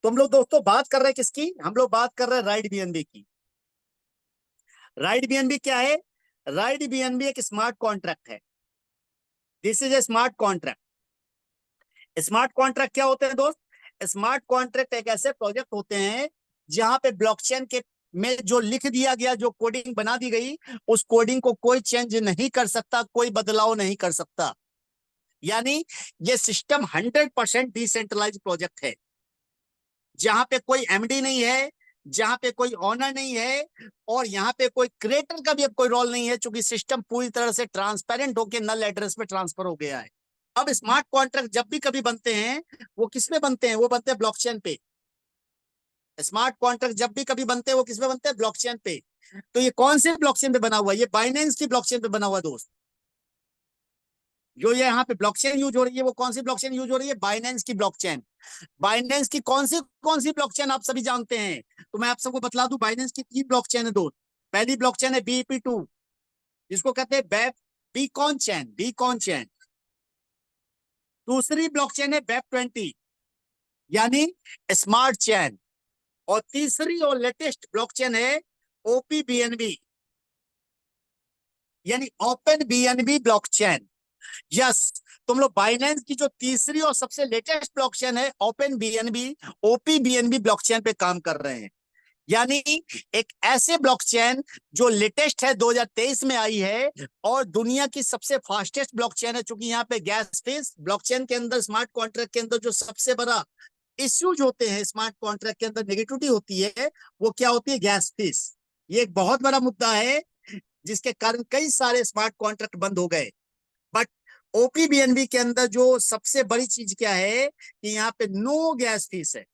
तो हम लोग दोस्तों बात कर रहे हैं किसकी? हम लोग बात कर रहे हैं राइड बीएनबी की। राइड बीएनबी क्या है? राइड बीएनबी एक स्मार्ट कॉन्ट्रैक्ट है। This is a smart contract. Smart contract क्या होते हैं दोस्त? स्मार्ट कॉन्ट्रैक्ट एक ऐसे प्रोजेक्ट होते हैं जहां पे ब्लॉकचेन के में जो लिख दिया गया, जो कोडिंग बना दी गई, उस कोडिंग को कोई चेंज नहीं कर सकता, कोई बदलाव नहीं कर सकता। यानी ये सिस्टम 100% डिसेंट्रलाइज प्रोजेक्ट है, जहां पे कोई एमडी नहीं है, जहां पे कोई ऑनर नहीं है, और यहाँ पे कोई क्रिएटर का भी अब कोई रोल नहीं है, क्योंकि सिस्टम पूरी तरह से ट्रांसपेरेंट होकर नल एड्रेस पे ट्रांसफर हो गया है। अब स्मार्ट कॉन्ट्रैक्ट जब भी कभी बनते हैं, वो किस में बनते हैं? वो बनते हैं ब्लॉकचेन पे। स्मार्ट कॉन्ट्रैक्ट जब भी कभी बनते हैं, वो किस में बनते हैं? ब्लॉकचेन पे। तो ये कौन से ब्लॉकचेन पे बना हुआ है? ये बाइनेंस की ब्लॉकचेन पे बना हुआ है दोस्त। जो ये यहाँ पे ब्लॉकचेन यूज हो रही है, वो कौन सी ब्लॉकचेन यूज हो रही है? बाइनेंस की ब्लॉकचेन। बाइनेंस की कौन सी ब्लॉकचेन आप सभी जानते हैं? तो मैं आप सबको बतला दूं, बाइनेंस की 3 ब्लॉकचेन है दोस्त। पहली ब्लॉकचेन है BEP2, जिसको कहते हैं बीकॉन चैन। दूसरी ब्लॉकचेन है BEP20, यानी स्मार्ट चैन। और तीसरी और लेटेस्ट ब्लॉकचेन है OPBNB, यानी ओपन बीएनबी ब्लॉकचेन। यस, तुम लोग बाइनेंस की जो तीसरी और सबसे लेटेस्ट ब्लॉकचेन है ओपन बीएनबी, OPBNB ब्लॉकचेन पे काम कर रहे हैं। यानी एक ऐसे ब्लॉकचेन जो लेटेस्ट है, 2023 में आई है, और दुनिया की सबसे फास्टेस्ट ब्लॉकचेन है। चूंकि यहाँ पे गैस फीस ब्लॉकचेन के अंदर, स्मार्ट कॉन्ट्रैक्ट के अंदर जो सबसे बड़ा इश्यूज होते हैं, स्मार्ट कॉन्ट्रैक्ट के अंदर नेगेटिविटी होती है, वो क्या होती है? Gas fees. ये एक बहुत बड़ा मुद्दा है, जिसके कारण कई सारे स्मार्ट कॉन्ट्रैक्ट बंद हो गए। बट OPBNB के अंदर जो सबसे बड़ी चीज क्या है कि यहाँ पे नो गैस फीस है।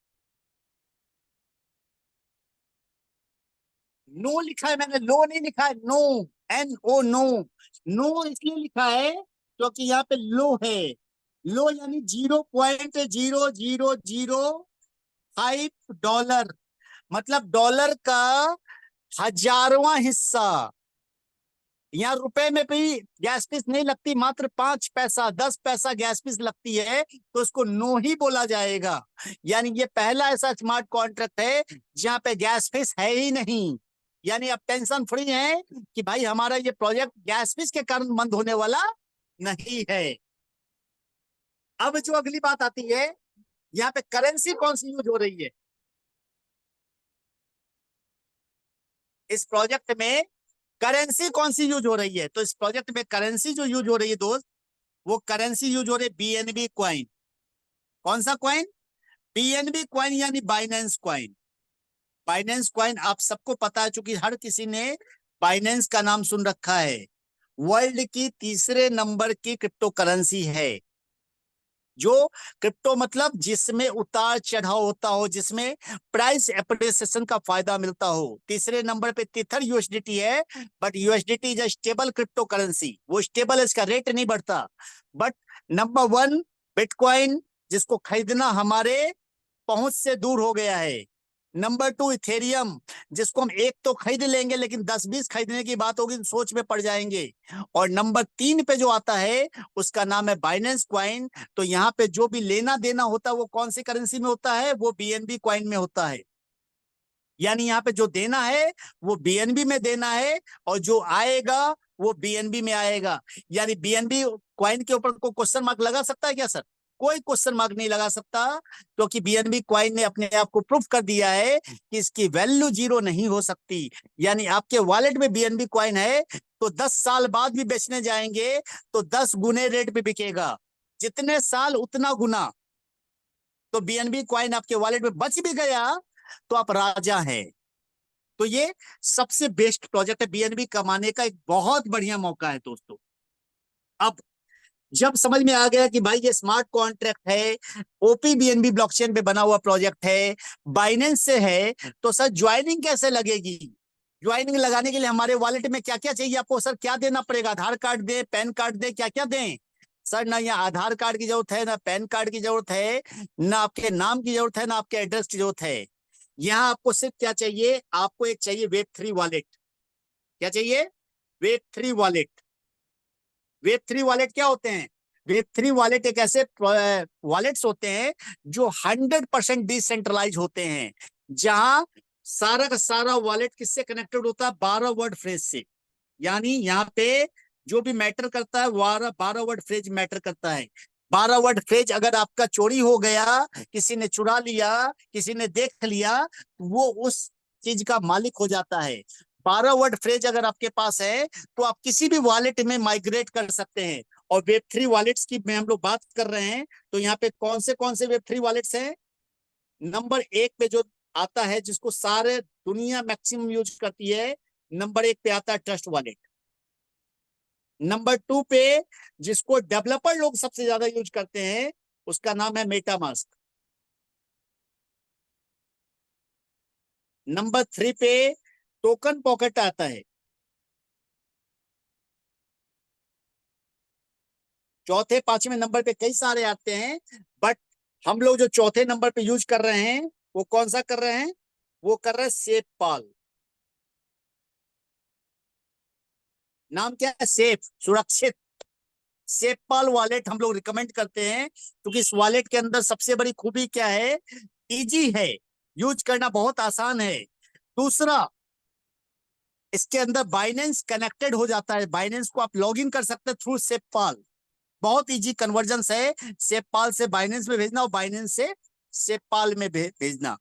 नो लिखा है, मैंने लो नहीं लिखा है, नो। NO, no. नो इसलिए लिखा है क्योंकि यहाँ पे लो है। लो यानी 0.0005 डॉलर, मतलब डॉलर का 1000वां हिस्सा। यहाँ रुपए में भी गैस फीस नहीं लगती, मात्र 5 पैसा 10 पैसा गैस फीस लगती है, तो उसको नो ही बोला जाएगा। यानी ये पहला ऐसा स्मार्ट कॉन्ट्रैक्ट है जहां पे गैस फीस है ही नहीं। यानी अब टेंशन फ्री है कि भाई हमारा ये प्रोजेक्ट गैस फीस के कारण बंद होने वाला नहीं है। अब जो अगली बात आती है, यहाँ पे करेंसी कौन सी यूज हो रही है इस प्रोजेक्ट में? करेंसी कौन सी यूज हो रही है? तो इस प्रोजेक्ट में करेंसी जो यूज हो रही है दोस्त, वो करेंसी यूज हो रही है BNB क्वाइन। कौन सा क्वाइन? BNB क्वाइन, यानी बाइनेंस क्वाइन। बाइनेंस क्वाइन आप सबको पता है, चूंकि हर किसी ने बाइनेंस का नाम सुन रखा है। वर्ल्ड की तीसरे नंबर की क्रिप्टो करेंसी है। जो क्रिप्टो मतलब जिसमें उतार चढ़ाव होता हो, जिसमें प्राइस एप्रिसिएशन का फायदा मिलता हो। तीसरे नंबर पे तिथर USDT है, but USDT is a stable crypto currency. वो स्टेबल है, इसका रेट नहीं बढ़ता। बट नंबर 1 बिटकॉइन, जिसको खरीदना हमारे पहुंच से दूर हो गया है। नंबर 2 इथेरियम, जिसको हम एक तो खरीद लेंगे, लेकिन 10-20 खरीदने की बात होगी तो सोच में पड़ जाएंगे। और नंबर 3 पे जो आता है, उसका नाम है बाइनेंस क्वाइन। तो यहाँ पे जो भी लेना देना होता है, वो कौन सी करेंसी में होता है? वो BNB क्वाइन में होता है। यानी यहाँ पे जो देना है वो BNB में देना है, और जो आएगा वो BNB में आएगा। यानी BNB क्वाइन के ऊपर कोई क्वेश्चन मार्क लगा सकता है क्या सर? कोई क्वेश्चन मार्क नहीं लगा सकता, क्योंकि BNB क्वाइन ने अपने आप को प्रूफ कर दिया है कि इसकी वैल्यू जीरो नहीं हो सकती। यानी आपके वॉलेट में BNB क्वाइन है, तो 10 साल बाद भी बेचने जाएंगे तो 10 गुने रेट पे बिकेगा। जितने साल उतना गुना। तो BNB क्वाइन आपके वॉलेट में बच भी गया तो आप राजा हैं। तो ये सबसे बेस्ट प्रोजेक्ट है। BNB कमाने का एक बहुत बढ़िया मौका है दोस्तों। अब जब समझ में आ गया कि भाई ये स्मार्ट कॉन्ट्रैक्ट है, OPBNB ब्लॉकचेन पे बना हुआ प्रोजेक्ट है, बाइनेंस से है, तो सर ज्वाइनिंग कैसे लगेगी? ज्वाइनिंग लगाने के लिए हमारे वॉलेट में क्या क्या चाहिए आपको? सर क्या देना पड़ेगा? आधार कार्ड दे, पैन कार्ड दे, क्या क्या दें? सर ना यहाँ आधार कार्ड की जरूरत है, ना पैन कार्ड की जरूरत है, ना आपके नाम की जरूरत है, ना आपके एड्रेस की जरूरत है। यहाँ आपको सिर्फ क्या चाहिए? आपको एक चाहिए Web3 वॉलेट। क्या चाहिए? Web3 wallet. Web3 वॉलेट क्या होते हैं? वेब3 वॉलेट एक ऐसे वॉलेट्स होते हैं जो 100% डिसेंट्रलाइज होते हैं, जहां सारा का सारा वॉलेट किससे कनेक्टेड होता है, 12 वर्ड फ्रेज से। यानी यहाँ पे जो भी मैटर करता है 12 वर्ड फ्रेज मैटर करता है। 12 वर्ड फ्रेज अगर आपका चोरी हो गया, किसी ने चुरा लिया, किसी ने देख लिया, वो उस चीज का मालिक हो जाता है। 12 वर्ड फ्रेज अगर आपके पास है तो आप किसी भी वॉलेट में माइग्रेट कर सकते हैं। और वेब3 वॉलेट्स की में हम लोग बात कर रहे हैं, तो यहाँ पे कौन से वेब3 वॉलेट्स हैं। नंबर 1 पे जो आता है, जिसको सारे दुनिया मैक्सिमम यूज करती है, नंबर 1 पे आता है ट्रस्ट वॉलेट। नंबर 2 पे जिसको डेवलपर लोग सबसे ज्यादा यूज करते हैं, उसका नाम है मेटामास्क। नंबर 3 पे टोकन पॉकेट आता है। चौथे पांचवें नंबर पे कई सारे आते हैं, बट हम लोग जो चौथे नंबर पे यूज कर रहे हैं, वो कौन सा कर रहे हैं, वो कर रहे हैं सेफ पाल। नाम क्या है, सेफ, सुरक्षित। सेफपाल वॉलेट हम लोग रिकमेंड करते हैं, क्योंकि इस वॉलेट के अंदर सबसे बड़ी खूबी क्या है, इजी है, यूज करना बहुत आसान है। दूसरा, इसके अंदर बाइनेंस कनेक्टेड हो जाता है, बाइनेंस को आप लॉग इन कर सकते हैं थ्रू सेफपाल। बहुत इजी कन्वर्जन है, सेफपाल से बाइनेंस में भेजना और बाइनेंस से सेफपाल में भेजना।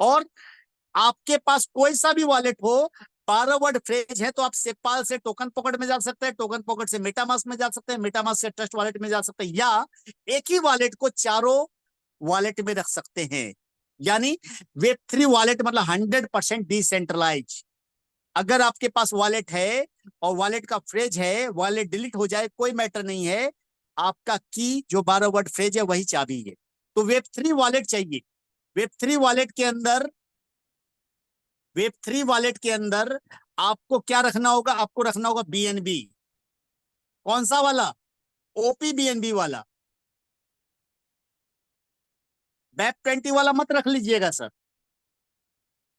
और आपके पास कोई सा भी वॉलेट हो, 12 वर्ड फ्रेज है, तो आप सेपाल से टोकन पॉकेट में जा सकते हैं, टोकन पॉकेट से मेटामास्क में जा सकते हैं, मेटामास्क से ट्रस्ट वॉलेट में जा सकते हैं, या एक ही वॉलेट को चारों वॉलेट में रख सकते हैं। यानी वेब3 वॉलेट मतलब 100% डिसेंट्रलाइज। अगर आपके पास वॉलेट है और वॉलेट का फ्रेज है, वॉलेट डिलीट हो जाए कोई मैटर नहीं है, आपका की जो 12 वर्ड फ्रेज है वही चाबी है। तो वेब3 वॉलेट चाहिए। वेब3 वॉलेट के अंदर वेब3 वॉलेट के अंदर आपको क्या रखना होगा, आपको रखना होगा बीएनबी। कौन सा वाला, ओपी बीएनबी वाला। वेब20 वाला मत रख लीजिएगा सर,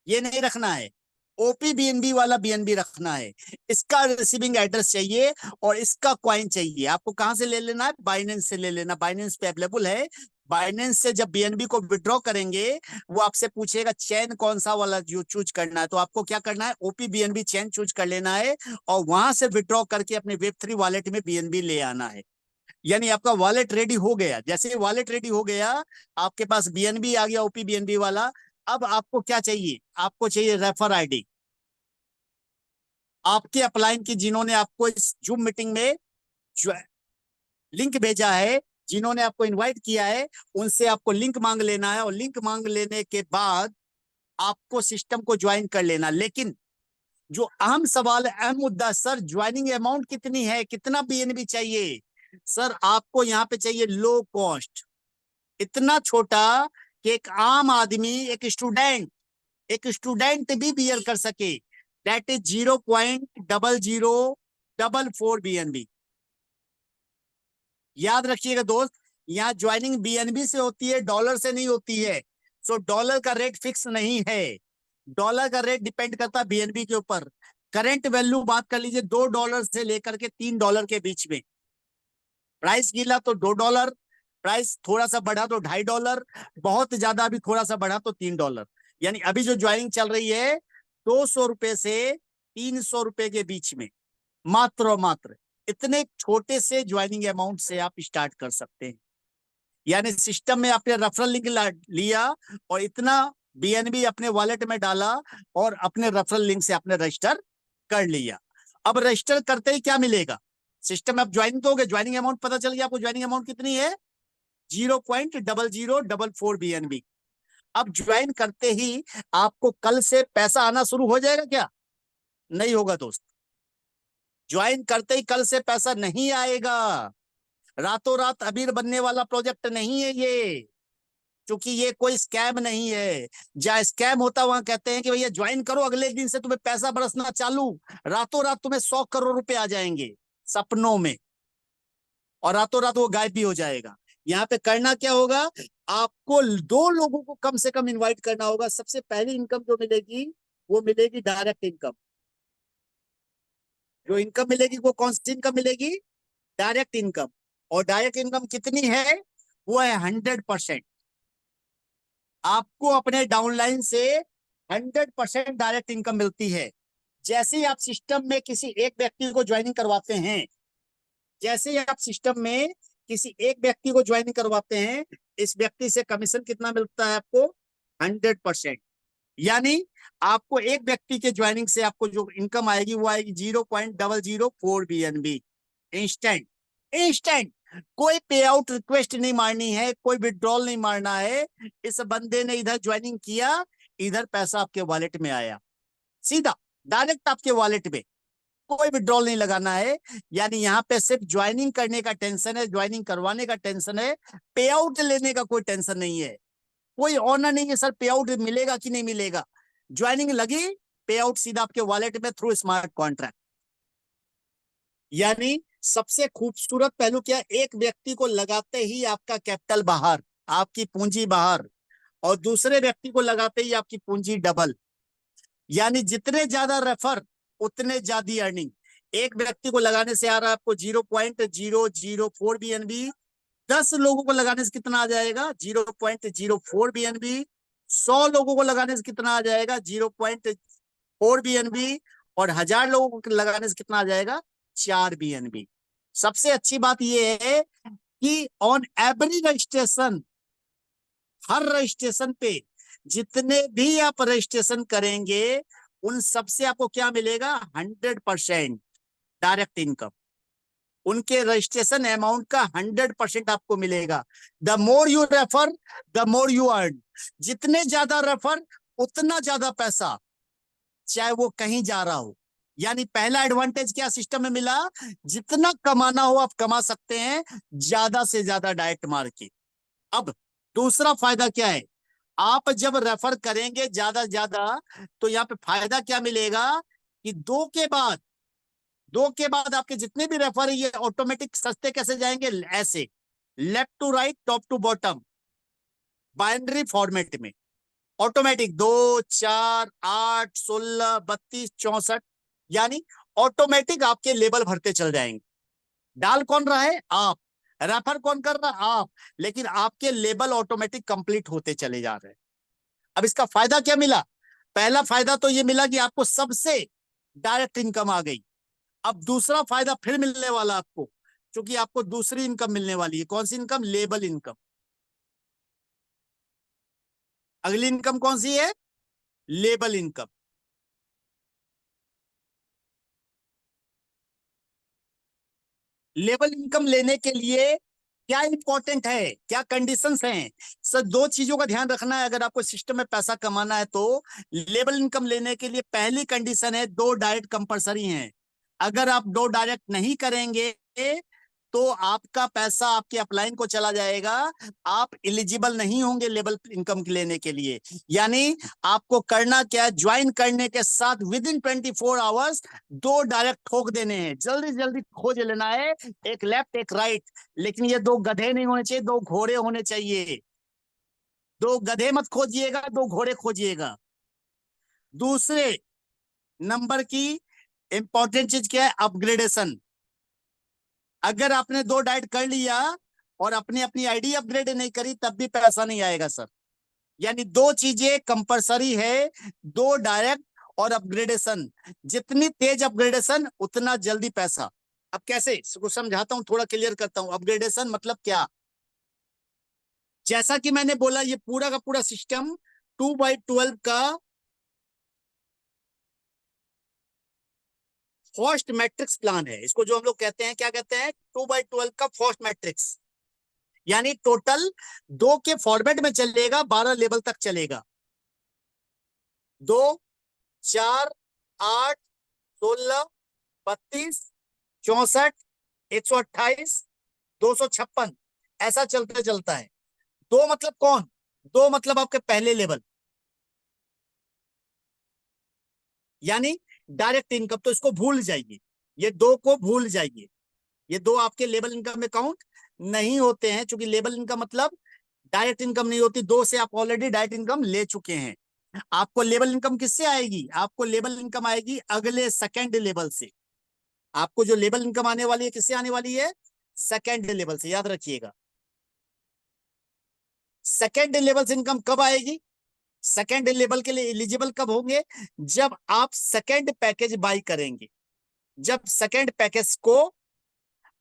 ये नहीं रखना है। ओपी बीएनबी वाला बीएनबी रखना है। इसका रिसीविंग एड्रेस चाहिए और इसका कॉइन चाहिए। आपको कहां से ले लेना है, बाइनेंस से ले लेना, बाइनेंस पे अवेलेबल है। बाइनेंस से जब बीएनबी को विड्रॉ करेंगे, वो आपसे पूछेगा चैन कौन सा वाला जो चूज करना है, तो आपको क्या करना है, ओपी बीएनबी चैन चूज कर लेना है और वहां से विड्रॉ करके अपने वेब3 वॉलेट में बीएनबी ले आना है। यानी आपका वॉलेट रेडी हो गया। जैसे ही वॉलेट रेडी हो गया, आपके पास बीएनबी आ गया, ओपी बीएनबी वाला। अब आपको क्या चाहिए, आपको चाहिए रेफर आईडी। आपके अपलाइन की जिन्होंने आपको इस जूम मीटिंग में लिंक भेजा है, जिन्होंने आपको इनवाइट किया है, उनसे आपको लिंक मांग लेना है, और लिंक मांग लेने के बाद आपको सिस्टम को ज्वाइन कर लेना। लेकिन जो अहम सवाल है, अहम मुद्दा, सर ज्वाइनिंग अमाउंट कितनी है, कितना बीएनबी चाहिए। सर आपको यहाँ पे चाहिए लो कॉस्ट, इतना छोटा कि एक आम आदमी, एक स्टूडेंट भी बियर कर सके। That is 0.0044 BNB. याद रखिएगा दोस्त, यहाँ ज्वाइनिंग बीएनबी से होती है, डॉलर से नहीं होती है। सो डॉलर का रेट फिक्स नहीं है, डॉलर का रेट डिपेंड करता है बीएनबी के ऊपर। करंट वैल्यू बात कर लीजिए, $2 से लेकर के $3 के बीच में। प्राइस गिरा तो $2, प्राइस थोड़ा सा बढ़ा तो $2.5, बहुत ज्यादा भी थोड़ा सा बढ़ा तो $3। यानी अभी जो ज्वाइनिंग चल रही है, ₹200 से ₹300 के बीच में, मात्र और मात्र इतने छोटे से ज्वाइनिंग अमाउंट से आप स्टार्ट कर सकते हैं। यानी सिस्टम में आपने रेफरल लिंक लिया और इतना बीएनबी अपने वॉलेट में डाला और अपने रेफरल लिंक से आपने रजिस्टर कर लिया। अब रजिस्टर करते ही क्या मिलेगा, सिस्टम में आप ज्वाइन तो हो गए, ज्वाइनिंग अमाउंट पता चल गया आपको, ज्वाइनिंग अमाउंट कितनी है, 0.0044 बीएनबी। अब ज्वाइन करते ही आपको कल से पैसा आना शुरू हो जाएगा क्या, नहीं होगा दोस्त। ज्वाइन करते ही कल से पैसा नहीं आएगा। रातों रात अमीर बनने वाला प्रोजेक्ट नहीं है ये, क्योंकि ये कोई स्कैम नहीं है। जहाँ स्कैम होता वहां कहते हैं कि भैया ज्वाइन करो, अगले दिन से तुम्हें पैसा बरसना चालू, रातों रात तुम्हें 100 करोड़ रुपए आ जाएंगे सपनों में, और रातों रात वो गायब भी हो जाएगा। यहाँ पे करना क्या होगा, आपको 2 लोगों को कम से कम इनवाइट करना होगा। सबसे पहली इनकम जो मिलेगी, वो मिलेगी डायरेक्ट इनकम। जो इनकम मिलेगी वो कौन सी इनकम मिलेगी, डायरेक्ट इनकम। और डायरेक्ट इनकम कितनी है? वो है 100%। आपको अपने डाउनलाइन से 100% डायरेक्ट इनकम मिलती है। जैसे ही आप सिस्टम में किसी एक व्यक्ति को ज्वाइनिंग करवाते हैं, जैसे ही आप सिस्टम में किसी एक व्यक्ति को ज्वाइनिंग करवाते हैं, इस व्यक्ति से कमीशन कितना मिलता है आपको? 100%। यानी आपको एक व्यक्ति के ज्वाइनिंग से आपको जो इनकम आएगी वो आएगी 0.004 BNB। Instant, instant. कोई पे आउट रिक्वेस्ट नहीं मारनी है, कोई विड्रॉल नहीं मारना है। इस बंदे ने इधर ज्वाइनिंग किया, इधर पैसा आपके वॉलेट में आया, सीधा डायरेक्ट आपके वॉलेट में, कोई विड्रॉल नहीं लगाना है। यानी यहाँ पे सिर्फ ज्वाइनिंग करने का टेंशन है, ज्वाइनिंग करवाने का टेंशन है, पे आउट लेने का कोई टेंशन नहीं है। कोई ऑनर नहीं है सर पे आउट मिलेगा कि नहीं मिलेगा। ज्वाइनिंग लगी, पे आउट सीधा आपके वॉलेट में थ्रू स्मार्ट कॉन्ट्रैक्ट। यानी सबसे खूबसूरत पहलू क्या है? एक व्यक्ति को लगाते ही आपका कैपिटल बाहर, आपकी पूंजी बाहर, और दूसरे व्यक्ति को लगाते ही आपकी पूंजी डबल। यानी जितने ज्यादा रेफर उतने ज्यादा अर्निंग। एक व्यक्ति को लगाने से आ रहा है आपको 0.004 BNB, 10 लोगों को लगाने से कितना आ जाएगा? 0.04 BNB। 100 लोगों को लगाने से कितना आ जाएगा? 0.4 BNB। और 1000 लोगों को लगाने से कितना आ जाएगा? 4 BNB। सबसे अच्छी बात यह है कि on every registration, her registration पे जितने भी आप रजिस्ट्रेशन करेंगे उन सबसे आपको क्या मिलेगा? 100% डायरेक्ट इनकम। उनके रजिस्ट्रेशन अमाउंट का 100% आपको मिलेगा। The more you refer the more you earn. जितने ज्यादा रेफर उतना ज्यादा पैसा, चाहे वो कहीं जा रहा हो। यानी पहला एडवांटेज क्या सिस्टम में मिला? जितना कमाना हो आप कमा सकते हैं, ज्यादा से ज्यादा डायरेक्ट मार के। अब दूसरा फायदा क्या है? आप जब रेफर करेंगे ज्यादा ज्यादा, तो यहाँ पे फायदा क्या मिलेगा कि दो के बाद आपके जितने भी रेफर है ये ऑटोमेटिक सस्ते कैसे जाएंगे? ऐसे left to right, top to bottom, binary format में ऑटोमेटिक 2, 4, 8, 16, 32, 64। यानी ऑटोमेटिक आपके लेबल भरते चल जाएंगे। डाल कौन रहा है? आप। रेफर कौन कर रहा है? आप। लेकिन आपके लेबल ऑटोमेटिक कंप्लीट होते चले जा रहे हैं। अब इसका फायदा क्या मिला? पहला फायदा तो ये मिला कि आपको सबसे डायरेक्ट इनकम आ गई। अब दूसरा फायदा फिर मिलने वाला आपको, क्योंकि आपको दूसरी इनकम मिलने वाली है। कौन सी इनकम? Label income. अगली इनकम कौन सी है? Label income. लेबल इनकम लेने के लिए क्या इंपॉर्टेंट है, क्या कंडीशंस हैं? सर दो चीजों का ध्यान रखना है अगर आपको सिस्टम में पैसा कमाना है तो। लेबल इनकम लेने के लिए पहली कंडीशन है, 2 डायरेक्ट कंपलसरी हैं। अगर आप 2 डायरेक्ट नहीं करेंगे तो आपका पैसा आपके अपलाइन को चला जाएगा, आप एलिजिबल नहीं होंगे लेबल इनकम लेने के लिए। यानी आपको करना क्या है? ज्वाइन करने के साथ विद इन 24 आवर्स 2 डायरेक्ट ठोक देने हैं, जल्दी जल्दी खोज लेना है, एक लेफ्ट एक राइट। लेकिन ये 2 गधे नहीं होने चाहिए, 2 घोड़े होने चाहिए। 2 गधे मत खोजिएगा, 2 घोड़े खोजिएगा। दूसरे नंबर की इंपॉर्टेंट चीज क्या है? अपग्रेडेशन। अगर आपने 2 डाइट कर लिया और अपनी अपनी आईडी अपग्रेड नहीं करी तब भी पैसा नहीं आएगा सर। यानी 2 चीजें कंपलसरी है, 2 डायरेक्ट और अपग्रेडेशन। जितनी तेज अपग्रेडेशन उतना जल्दी पैसा। अब कैसे इसको समझाता हूं, थोड़ा क्लियर करता हूं। अपग्रेडेशन मतलब क्या? जैसा कि मैंने बोला ये पूरा का पूरा सिस्टम 2/12 का फर्स्ट मैट्रिक्स प्लान है। इसको जो हम लोग कहते हैं, क्या कहते हैं? 2/12 का फर्स्ट मैट्रिक्स। यानी टोटल 2 के फॉर्मेट में चलेगा, 12 लेवल तक चलेगा। 2, 4, 8, 16, 32, 64, 128, 256, ऐसा चलते चलता है। 2 मतलब कौन? 2 मतलब आपके पहले लेवल, यानी डायरेक्ट इनकम। तो इसको भूल जाइए, ये 2 को भूल जाइए। ये 2 आपके लेवल इनकम में काउंट नहीं होते हैं, क्योंकि लेवल इनकम मतलब डायरेक्ट इनकम नहीं होती। 2 से आप ऑलरेडी डायरेक्ट इनकम ले चुके हैं। आपको लेवल इनकम किससे आएगी? आपको लेवल इनकम आएगी अगले सेकंड लेवल से। आपको जो लेवल इनकम आने वाली है किससे आने वाली है? सेकेंड लेवल से, याद रखिएगा। सेकेंड लेवल से इनकम कब आएगी? सेकेंड लेवल के लिए एलिजिबल कब होंगे? जब आप सेकेंड पैकेज बाई करेंगे, जब सेकेंड पैकेज को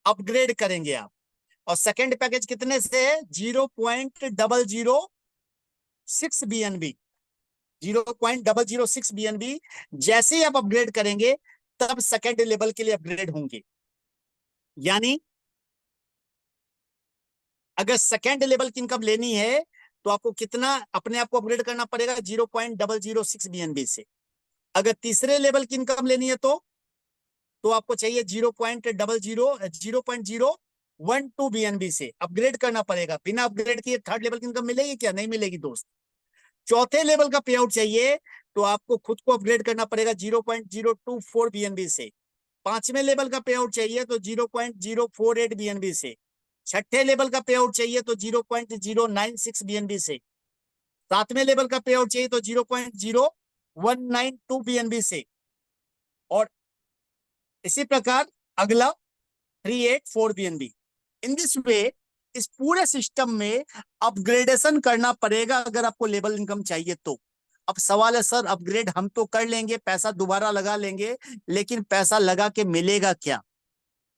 अपग्रेड करेंगे आप। और सेकेंड पैकेज कितने से है? 0.006 BNB, 0.006 BNB। जैसे ही आप अपग्रेड करेंगे तब सेकेंड लेवल के लिए अपग्रेड होंगे। यानी अगर सेकेंड लेवल की इनकम लेनी है तो आपको कितना अपने आप को अपग्रेड करना पड़ेगा? 0.006 BNB से। अगर तीसरे लेवल की इनकम लेनी है तो आपको चाहिए 0.012 BNB से अपग्रेड करना पड़ेगा। बिना अपग्रेड किए थर्ड लेवल की इनकम मिलेगी क्या? नहीं मिलेगी दोस्त। चौथे लेवल का पे आउट चाहिए तो आपको खुद को अपग्रेड करना पड़ेगा 0.024 BNB से। पांचवें लेवल का पे आउट चाहिए तो 0.048 BNB से। छठे लेवल का पे आउट चाहिए तो 0.096 BNB से। सातवें लेवल का पे आउट चाहिए तो 0.0192 BNB से। और इसी प्रकार अगला 384 BNB। इन दिस वे इस पूरे सिस्टम में अपग्रेडेशन करना पड़ेगा अगर आपको लेवल इनकम चाहिए तो। अब सवाल है सर अपग्रेड हम तो कर लेंगे, पैसा दोबारा लगा लेंगे, लेकिन पैसा लगा के मिलेगा क्या?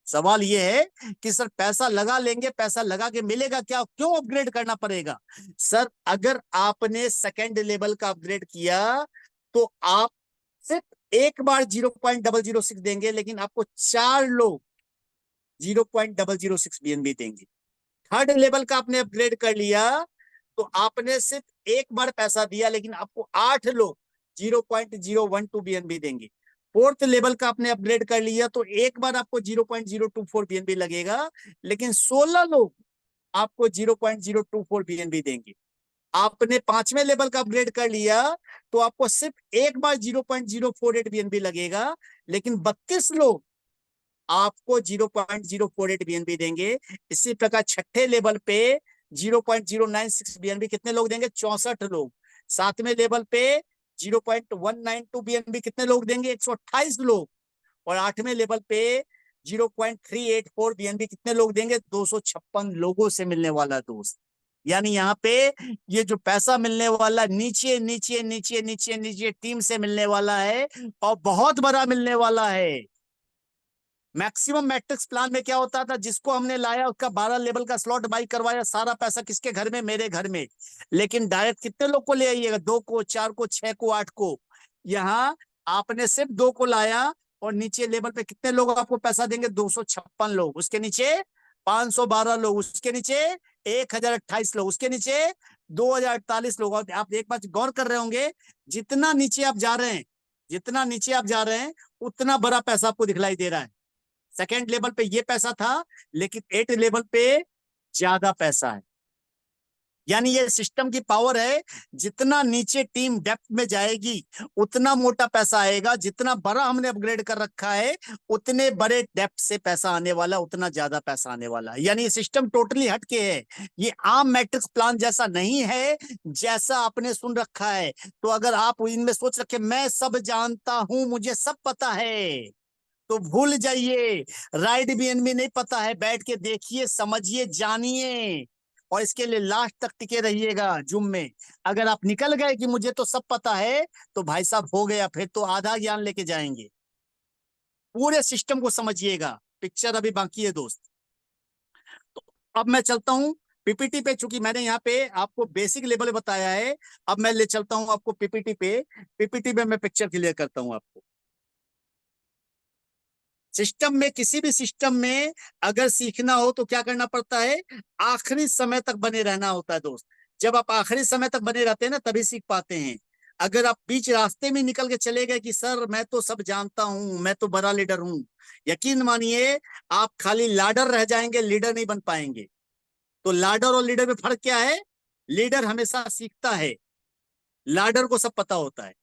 सवाल यह है कि सर पैसा लगा लेंगे, पैसा लगा के मिलेगा क्या? क्यों अपग्रेड करना पड़ेगा? सर अगर आपने सेकेंड लेवल का अपग्रेड किया तो आप सिर्फ एक बार 0.006 देंगे, लेकिन आपको 4 लोग 0.006 BNB देंगे। थर्ड लेवल का आपने अपग्रेड कर लिया तो आपने सिर्फ एक बार पैसा दिया, लेकिन आपको 8 लोग 0.012 BNB देंगे। फोर्थ लेवल का आपने अपग्रेड कर लिया तो एक बार आपको 0.024 BNB लगेगा, लेकिन 16 लोग आपको 0.024 BNB देंगे। आपने पांचवें लेवल का अपग्रेड कर लिया तो आपको सिर्फ एक बार 0.048 BNB लगेगा, लेकिन 32 लोग आपको 0.048 BNB देंगे। इसी प्रकार छठे लेवल पे 0.096 BNB कितने लोग देंगे? 64 लोग। सातवें लेवल पे 0.192 BNB कितने लोग देंगे? 128 लोग। और आठवें लेवल पे 0.384 BNB कितने लोग देंगे? 256 लोगों से मिलने वाला दोस्त। यानी यहाँ पे ये जो पैसा मिलने वाला नीचे नीचे नीचे नीचे नीचे टीम से मिलने वाला है, और बहुत बड़ा मिलने वाला है। मैक्सिमम मैट्रिक्स प्लान में क्या होता था? जिसको हमने लाया उसका 12 लेवल का स्लॉट बाई करवाया, सारा पैसा किसके घर में? मेरे घर में। लेकिन डायरेक्ट कितने लोग को ले आइएगा? 2 को, 4 को, 6 को, 8 को। यहाँ आपने सिर्फ 2 को लाया और नीचे लेवल पे कितने लोग आपको पैसा देंगे? 256 लोग। उसके नीचे 512 लोग। उसके नीचे 1028 लोग। उसके नीचे 2048 लोग। और आप एक बात गौर कर रहे होंगे, जितना नीचे आप जा रहे हैं, जितना नीचे आप जा रहे हैं उतना बड़ा पैसा आपको दिखलाई दे रहा है। सेकेंड लेवल पे ये पैसा था, लेकिन 8 लेवल पे ज्यादा पैसा है। यानी ये सिस्टम की पावर है। जितना नीचे टीम डेप्थ में जाएगी उतना मोटा पैसा आएगा। जितना बड़ा हमने अपग्रेड कर रखा है उतने बड़े डेप्थ से पैसा आने वाला, उतना ज्यादा पैसा आने वाला। यानी ये सिस्टम टोटली हटके है। ये आम मैट्रिक्स प्लान जैसा नहीं है जैसा आपने सुन रखा है। तो अगर आप इनमें सोच रखे मैं सब जानता हूं, मुझे सब पता है, तो भूल जाइए। राइट BNB नहीं पता है, बैठ के देखिए, समझिए, जानिए, और इसके लिए लास्ट तक टिके रहिएगा जूम में। अगर आप निकल गए कि मुझे तो सब पता है, तो भाई साहब हो गया, फिर तो आधा ज्ञान लेके जाएंगे। पूरे सिस्टम को समझिएगा, पिक्चर अभी बाकी है दोस्त। तो अब मैं चलता हूं पीपीटी पे। चूंकि मैंने यहाँ पे आपको बेसिक लेवल बताया है, अब मैं ले चलता हूं आपको पीपीटी पे। पीपीटी में मैं पिक्चर क्लियर करता हूं आपको। सिस्टम में, किसी भी सिस्टम में अगर सीखना हो तो क्या करना पड़ता है? आखिरी समय तक बने रहना होता है दोस्त। जब आप आखिरी समय तक बने रहते हैं ना, तभी सीख पाते हैं। अगर आप बीच रास्ते में निकल के चले गए कि सर मैं तो सब जानता हूं, मैं तो बड़ा लीडर हूं, यकीन मानिए आप खाली लाडर रह जाएंगे, लीडर नहीं बन पाएंगे। तो लाडर और लीडर में फर्क क्या है? लीडर हमेशा सीखता है, लाडर को सब पता होता है।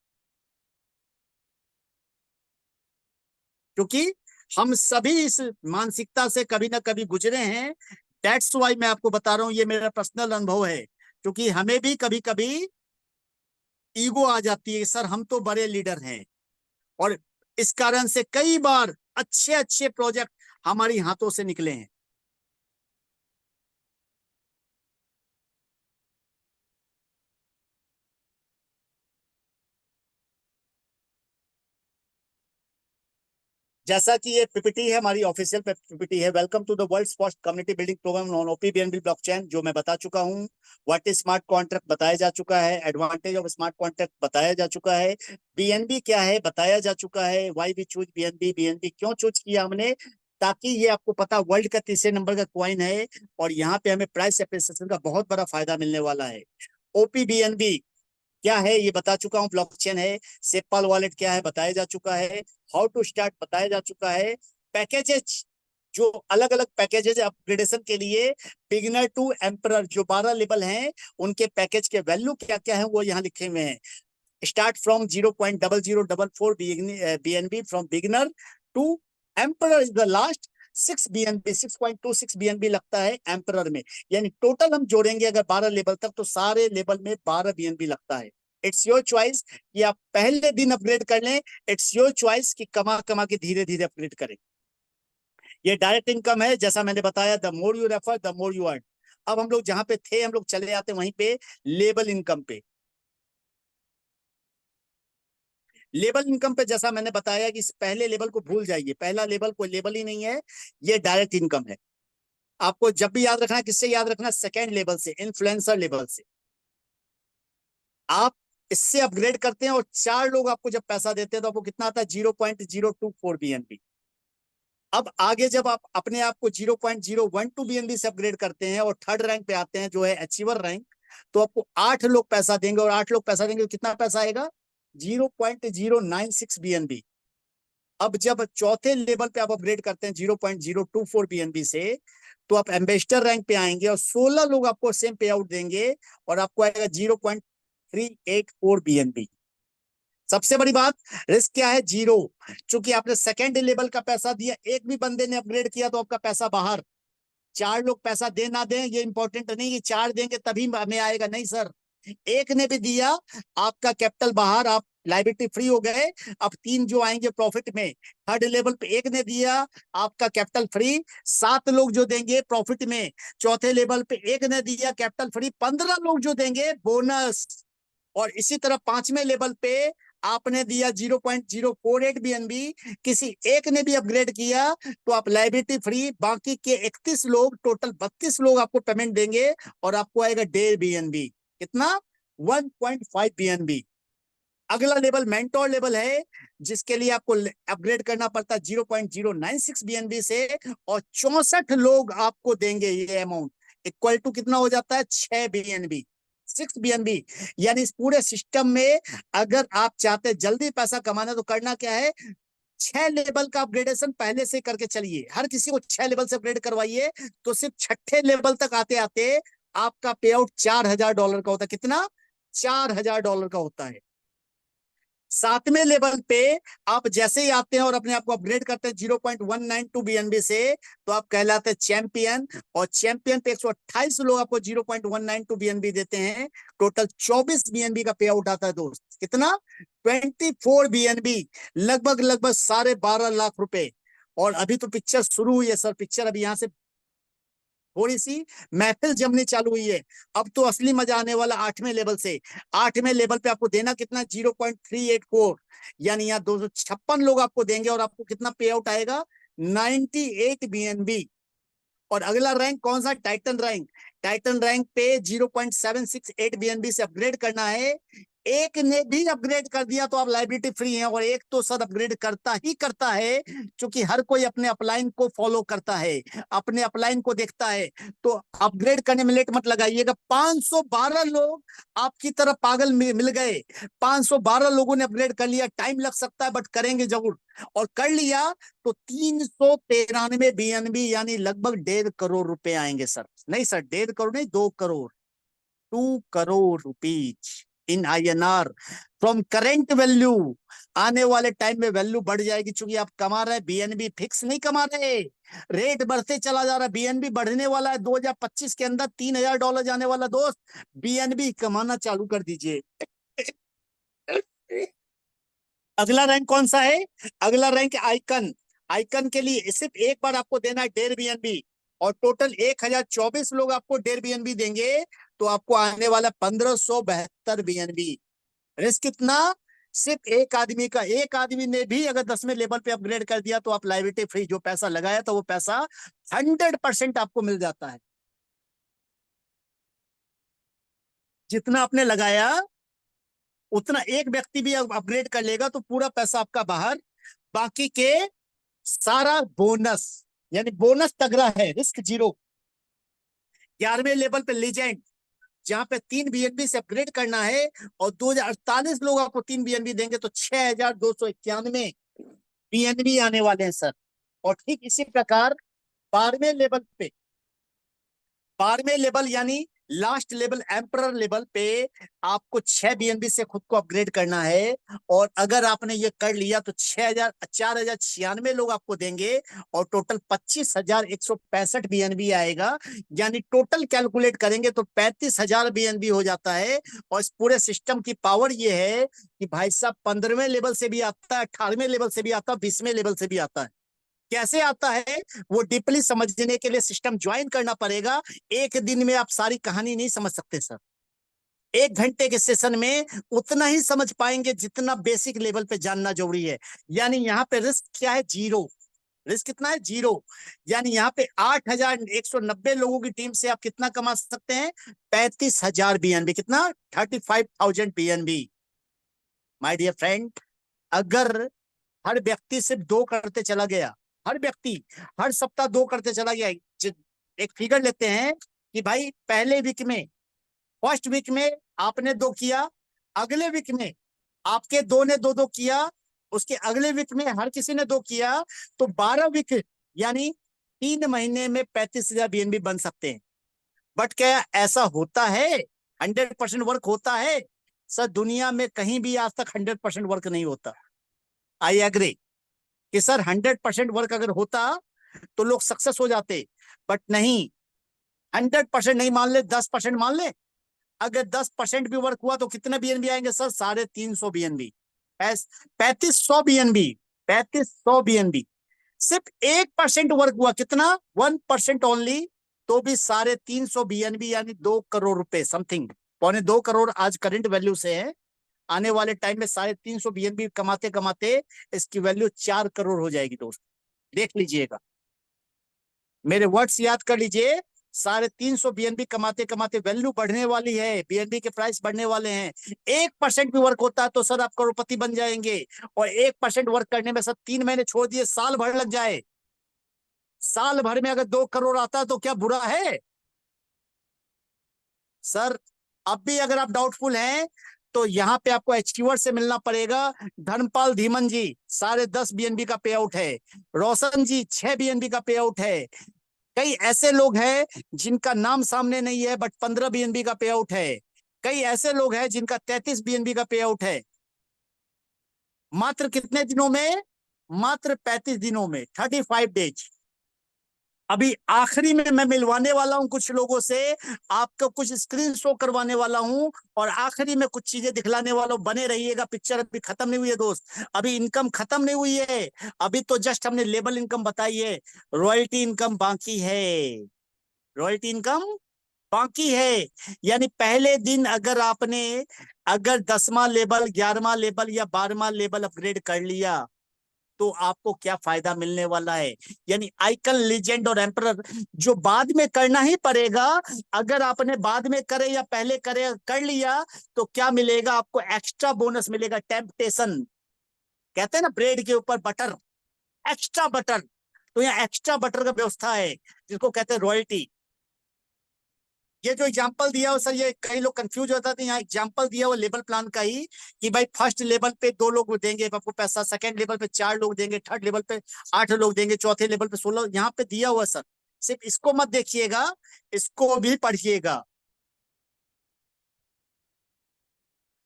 क्योंकि हम सभी इस मानसिकता से कभी ना कभी गुजरे हैं। दैट्स वाई मैं आपको बता रहा हूं, ये मेरा पर्सनल अनुभव है। क्योंकि हमें भी कभी कभी ईगो आ जाती है, सर हम तो बड़े लीडर हैं, और इस कारण से कई बार अच्छे अच्छे प्रोजेक्ट हमारी हाथों से निकले हैं। जैसा कि ये पीपीटी है, हमारी ऑफिशियल पीपीटी है, welcome to the world's first community building program on opBNB blockchain, जो मैं बता चुका हूँ। व्हाट इज स्मार्ट कॉन्ट्रैक्ट बताया जा चुका है, एडवांटेज ऑफ स्मार्ट कॉन्ट्रैक्ट बताया जा चुका है, बीएनबी क्या है बताया जा चुका है, why we choose BNB, BNB क्यों चूज किया हमने, ताकि ये आपको पता वर्ल्ड का तीसरे नंबर का क्वाइन है और यहाँ पे हमें प्राइस एप्रिसिएशन का बहुत बड़ा फायदा मिलने वाला है। ओपीबीएनबी क्या है ये बता चुका हूँ, ब्लॉकचेन है। सेपल वॉलेट क्या है बताया जा चुका है, हाउ टू स्टार्ट बताया जा चुका है, पैकेजेस जो अलग अलग पैकेजेस अपग्रेडेशन के लिए, बिगिनर टू एम्परर जो 12 लेवल हैं उनके पैकेज के वैल्यू क्या क्या है वो यहाँ लिखे हुए हैं। Start from 0.0044 BNB from beginner to emperor is the last 6 BNB 6.26 BNB लगता है एम्परर में। यानी टोटल हम जोड़ेंगे अगर 12 लेवल तक तो सारे लेवल में 12 बीएनबी लगता है। इट्स योर चॉइस कि आप पहले दिन अपग्रेड कर लें, इट्स योर चॉइस कि कमा कमा के धीरे धीरे अपग्रेड करें। ये डायरेक्ट इनकम है, जैसा मैंने बताया, the more you refer the more you earn. अब हम लोग जहां पे थे हम लोग चले जाते वहीं पे लेबल इनकम पे। लेबल इनकम पे जैसा मैंने बताया कि इस पहले लेवल को भूल जाइए, पहला लेवल कोई लेवल ही नहीं है, ये डायरेक्ट इनकम है। आपको जब भी याद रखना है, किससे याद रखना, सेकेंड लेवल से, इन्फ्लुएंसर लेवल से। आप इससे अपग्रेड करते हैं और 4 लोग आपको जब पैसा देते हैं तो आपको कितना आता है, 0.024 बीएनबी। अब आगे जब आप अपने आप को 0.012 बीएनबी से अपग्रेड करते हैं और थर्ड रैंक पे आते हैं जो है अचीवर रैंक, तो आपको 8 लोग पैसा देंगे और 8 लोग पैसा देंगे तो कितना पैसा आएगा, 0.096 बीएनबी। अब जब चौथे लेवल पे आप अपग्रेड करते हैं 0.024 बीएनबी से, तो आप एम्बेसडर रैंक पे आएंगे और 16 लोग आपको सेम पे आउट देंगे और आपको आएगा 0.384 बीएनबी। सबसे बड़ी बात, रिस्क क्या है, जीरो। चूंकि आपने सेकेंड लेवल का पैसा दिया, एक भी बंदे ने अपग्रेड किया तो आपका पैसा बाहर। 4 लोग पैसा दे ना दें ये इंपॉर्टेंट नहीं कि 4 देंगे तभी हमें आएगा, नहीं सर। एक ने भी दिया, आपका कैपिटल बाहर, आप लाइबिलिटी फ्री हो गए। अब 3 जो आएंगे प्रॉफिट में, थर्ड लेवल पे एक ने दिया, आपका कैपिटल फ्री। 7 लोग जो देंगे प्रॉफिट में, चौथे लेवल पे एक ने दिया, कैपिटल फ्री। 15 लोग जो देंगे बोनस। और इसी तरह 5वें लेवल पे आपने दिया 0.048 बीएनबी, किसी एक ने भी अपग्रेड किया तो आप लाइबिलिटी फ्री। बाकी के 31 लोग, टोटल 32 लोग आपको पेमेंट देंगे और आपको आएगा 1.5 बीएनबी। कितना, 1.5 बीएनबी। अगला लेवल मेंटोर लेवल है, जिसके लिए आपको अपग्रेड करना पड़ता है 0.096 बीएनबी से, और 64 लोग आपको देंगे ये अमाउंट, इक्वल टू कितना हो जाता है, 6 बीएनबी, 6 बीएनबी। यानी इस पूरे सिस्टम में अगर आप चाहते हैं जल्दी पैसा कमाना तो करना क्या है, 6 लेवल का अपग्रेडेशन पहले से करके चलिए। हर किसी को 6 लेवल से अपग्रेड करवाइए, तो सिर्फ छठे लेवल तक आते आते आपका पे आउट $4000 का होता है। कितना, $4000 का होता है। 7वें लेवल पे आप जैसे ही आते हैं और अपने आप को अपग्रेड करते हैं 0.192 बीएनबी से, तो आप कहलाते हैं चैंपियन। और चैंपियन पे 128 लोग आपको 0.192 बीएनबी देते हैं, टोटल 24 बीएनबी का पे आउट आता है दोस्त। कितना, 24 बीएनबी, लगभग लगभग 12.5 लाख रुपए। और अभी तो पिक्चर शुरू हुई है सर, पिक्चर अभी यहाँ से थोड़ी सी महफिल जमनी चालू हुई है। अब तो असली मजा आने वाला 8वें लेवल से। 8वें लेवल पे आपको देना कितना, 0.384, यानी यहाँ 256 लोग आपको देंगे और आपको कितना पे आउट आएगा, 98 बीएनबी। और अगला रैंक कौन सा, टाइटन रैंक। टाइटन रैंक पे 0.768 बीएनबी से अपग्रेड करना है। एक ने भी अपग्रेड कर दिया तो आप लाइबिलिटी फ्री हैं, और एक तो सर अपग्रेड करता ही करता है, क्योंकि हर कोई अपने अपलाइन को फॉलो करता है, अपने अपलाइन को देखता है। तो अपग्रेड करने में लेट मत लगाइएगा। 512 लोग आपकी तरह पागल मिल गए, 512 लोगों ने अपग्रेड कर लिया। टाइम लग सकता है बट करेंगे जरूर, और कर लिया तो 393 बीएनबी, यानी लगभग 1.5 करोड़ रुपए आएंगे सर। नहीं सर, 1.5 करोड़ नहीं, 2 crore, 2 crore rupees in INR from current value. आने वाले टाइम में वैल्यू बढ़ जाएगी, चूंकि आप कमा रहे हैं, बीएनबी फिक्स नहीं कमा रहे, रेट बढ़ते चला जा रहा है। बीएनबी बढ़ने वाला है, 2025 के अंदर $3000 जाने वाला दोस्त। बीएनबी कमाना चालू कर दीजिए। अगला रैंक कौन सा है, अगला रैंक आइकन। आइकन के लिए सिर्फ एक बार आपको देना है 1.5 बीएनबी, और टोटल 1024 लोग आपको 1.5 बीएनबी देंगे, तो आपको आने वाला 1572 बीएनबी। रिस्क कितना, सिर्फ एक आदमी ने भी अगर 10वें लेवल पे अपग्रेड कर दिया तो आप लायबिलिटी फ्री, जो पैसा लगाया था वो पैसा 100% आपको मिल जाता है। जितना आपने लगाया उतना एक व्यक्ति भी अपग्रेड कर लेगा तो पूरा पैसा आपका बाहर, बाकी के सारा बोनस, यानी बोनस तगड़ा है, रिस्क जीरो। 11वें लेवल पे लीजेंड, जहां पे 3 BNB से अपग्रेड करना है और 2048 लोग आपको 3 BNB देंगे तो 6291 BNB आने वाले हैं सर। और ठीक इसी प्रकार 12वें लेवल पे, 12वें लेवल यानी लास्ट लेवल एम्परर लेवल पे आपको 6 BNB से खुद को अपग्रेड करना है। और अगर आपने ये कर लिया तो 4096 लोग आपको देंगे और टोटल 25,165 BNB आएगा। यानी टोटल कैलकुलेट करेंगे तो 35,000 BNB हो जाता है। और इस पूरे सिस्टम की पावर ये है कि भाई साहब 15वें लेवल से भी आता है, 18वें लेवल से भी आता है, 20वें लेवल से भी आता है। कैसे आता है वो डीपली समझने के लिए सिस्टम ज्वाइन करना पड़ेगा। एक दिन में आप सारी कहानी नहीं समझ सकते सर। 1 घंटे के सेशन में उतना ही समझ पाएंगे जितना बेसिक लेवल पे जानना जरूरी है। यानी यहाँ पे रिस्क क्या है? जीरो। रिस्क कितना है? जीरो। यानी यहाँ पे 8,190 लोगों की टीम से आप कितना कमा सकते हैं? 35,000 BNB। कितना? 35,000 BNB। माय डियर फ्रेंड, अगर हर व्यक्ति सिर्फ 2 करते चला गया, हर व्यक्ति हर सप्ताह 2 करते चला गया, एक फिगर लेते हैं कि भाई पहले वीक में, फर्स्ट वीक में आपने 2 किया, अगले वीक में आपके 2 ने 2 किया, उसके अगले वीक में हर किसी ने 2 किया, तो 12 वीक यानी 3 महीने में 35,000 BNB बन सकते हैं। बट क्या ऐसा होता है? 100% वर्क होता है सर? दुनिया में कहीं भी आज तक 100% वर्क नहीं होता। आई एग्री कि सर 100% वर्क अगर होता तो लोग सक्सेस हो जाते, बट नहीं। 100% नहीं मान ले, 10% मान ले। अगर 10% भी वर्क हुआ तो कितने BNB आएंगे सर? 350 BNB। 3500 BNB। 3500 BNB। सिर्फ 1% वर्क हुआ, कितना? 1% ओनली, तो भी 350 BNB यानी 2 करोड़ रुपए समथिंग, 2.25 करोड़ आज करंट वैल्यू से है। आने वाले टाइम में 350 BNB कमाते कमाते इसकी वैल्यू 4 करोड़ हो जाएगी दोस्त। देख लीजिएगा, मेरे वर्ड्स याद कर लीजिए। 350 BNB कमाते कमाते वैल्यू बढ़ने वाली है, BNB के प्राइस बढ़ने वाले हैं। 1% भी वर्क होता है तो सर आप करोड़पति बन जाएंगे। और 1% वर्क करने में सर 3 महीने छोड़ दिए, साल भर लग जाए, साल भर में अगर 2 करोड़ आता है तो क्या बुरा है सर? अब भी अगर आप डाउटफुल हैं तो यहाँ पे आपको एचक्यूआर से मिलना पड़ेगा। धर्मपाल धीमन जी 10.5 BNB का पे आउट है, रोशन जी 6 BNB का पे आउट है। कई ऐसे लोग हैं जिनका नाम सामने नहीं है बट 15 BNB का पे आउट है। कई ऐसे लोग हैं जिनका 33 BNB का पे आउट है। मात्र कितने दिनों में? मात्र 35 दिनों में, 35 डेज। अभी आखिरी में मैं मिलवाने वाला हूं कुछ लोगों से, आपको कुछ स्क्रीन शो करवाने वाला हूं और आखिरी में कुछ चीजें दिखलाने वाला हूं। बने रहिएगा, पिक्चर अभी खत्म नहीं हुई है दोस्त, अभी इनकम खत्म नहीं हुई है। अभी तो जस्ट हमने लेबल इनकम बताई है, रॉयल्टी इनकम बाकी है। रॉयल्टी इनकम बाकी है। यानी पहले दिन अगर आपने अगर 10वां लेवल, 11वां लेवल या 12वां लेवल अपग्रेड कर लिया तो आपको क्या फायदा मिलने वाला है? यानी आइकन, लीजेंड और एम्परर जो बाद में करना ही पड़ेगा, अगर आपने बाद में करे या पहले करे कर लिया तो क्या मिलेगा आपको? एक्स्ट्रा बोनस मिलेगा। टेम्पटेशन, कहते हैं ना ब्रेड के ऊपर बटर, एक्स्ट्रा बटर। तो यहाँ एक्स्ट्रा बटर का व्यवस्था है जिसको कहते हैं रॉयल्टी। ये जो एग्जांपल दिया हो सर, ये कई लोग कंफ्यूज होता थे। यहाँ एग्जांपल दिया हो लेवल प्लान का ही कि भाई फर्स्ट लेवल पे 2 लोग देंगे आपको पैसा, सेकंड लेवल पे 4 लोग देंगे, थर्ड लेवल पे 8 लोग देंगे, चौथे लेवल पे 16। यहाँ पे दिया हुआ सर, सिर्फ इसको मत देखिएगा, इसको भी पढ़िएगा।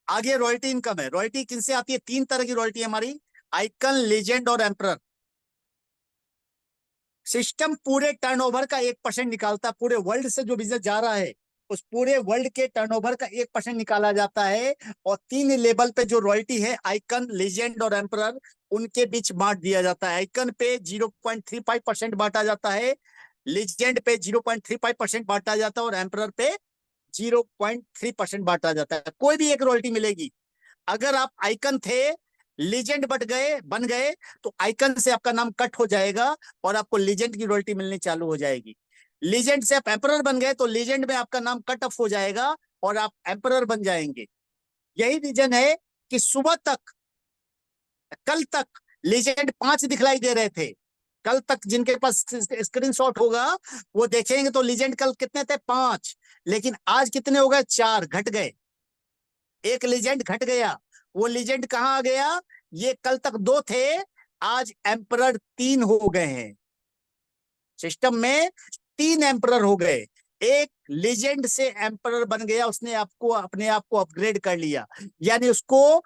आगे रॉयल्टी इनकम है। रॉयल्टी किनसे आती है? 3 तरह की रॉयल्टी हमारी, आइकन, लीजेंड और एम्परर। सिस्टम पूरे टर्नओवर का 1% निकालता है। पूरे वर्ल्ड से जो बिजनेस जा रहा है उस पूरे वर्ल्ड के टर्नओवर का 1% निकाला जाता है। और 3 लेवल पे जो रॉयल्टी है, आइकन, लीजेंड और एम्परर, उनके बीच बांट दिया जाता है। आइकन पे 0.35% बांटा जाता है, लीजेंड पे 0.35% बांटा जाता है और एम्परर पे 0.3% बांटा जाता है। कोई भी एक रॉयल्टी मिलेगी। अगर आप आइकन थे, लीजेंड बन गए तो आइकन से आपका नाम कट हो जाएगा और आपको लीजेंड की रॉयल्टी मिलनी चालू हो जाएगी। लीजेंड से आप एम्परर बन गए तो लीजेंड में आपका नाम कट ऑफ हो जाएगा और आप एम्परर बन जाएंगे। यही रीजन है कि सुबह तक, कल तक लीजेंड 5 दिखलाई दे रहे थे। कल तक जिनके पास स्क्रीनशॉट होगा वो देखेंगे तो लीजेंड कल कितने थे, 5, लेकिन आज कितने हो गए, 4, घट गए, एक लीजेंड घट गया। वो लीजेंड कहाँ आ गया, ये कल तक 2 थे, आज एम्परर 3 हो गए हैं। सिस्टम में 3 एम्परर हो गए। एक लीजेंड से एम्परर बन गया, उसने आपको अपने आप को अपग्रेड कर लिया, यानी उसको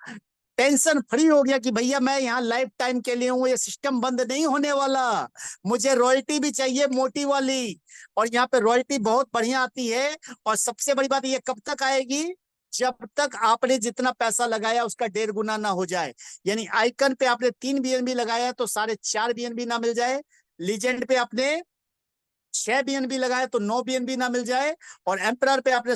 टेंशन फ्री हो गया कि भैया मैं यहाँ लाइफ टाइम के लिए हूँ, ये सिस्टम बंद नहीं होने वाला, मुझे रॉयल्टी भी चाहिए मोटी वाली। और यहाँ पे रॉयल्टी बहुत बढ़िया आती है। और सबसे बड़ी बात, ये कब तक आएगी, जब तक आपने जितना पैसा लगाया उसका 1.5 गुना ना हो जाए। यानी आइकन पे आपने 3 बीएनबी लगाया तो 4.5 बीएनबी ना मिल जाए, लीजेंड पे आपने 6 बीएनबी लगाए तो 9 बीएनबी ना मिल जाए, और एम्परर पे आपने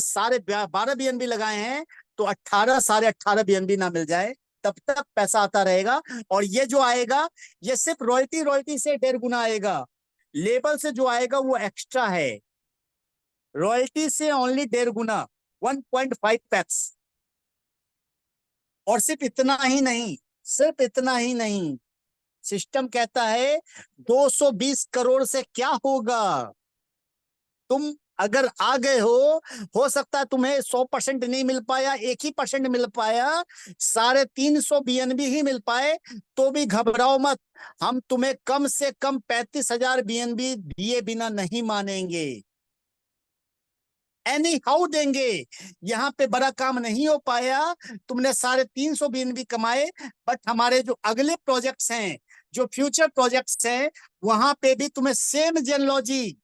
12 बीएनबी लगाए हैं तो 18 18.5 बीएनबी ना मिल जाए, तब तक पैसा आता रहेगा। और ये जो आएगा ये सिर्फ रॉयल्टी से 1.5 गुना आएगा, लेबल से जो आएगा वो एक्स्ट्रा है, रॉयल्टी से ओनली 1.5 गुना, 1.5x। और सिर्फ इतना ही नहीं, सिर्फ इतना ही नहीं, सिस्टम कहता है 220 करोड़ से क्या होगा। तुम अगर आ गए हो सकता है तुम्हें 100% नहीं मिल पाया, 1% मिल पाया, 350 बीएनबी ही मिल पाए, तो भी घबराओ मत, हम तुम्हें कम से कम 35,000 बीएनबी दिए बिना नहीं मानेंगे, एनी हाउ देंगे। यहाँ पे बड़ा काम नहीं हो पाया, तुमने 350 बीएनबी कमाए, बट हमारे जो अगले प्रोजेक्ट्स हैं, जो फ्यूचर प्रोजेक्ट्स हैं, वहां पे भी तुम्हें सेम जेनोलॉजी,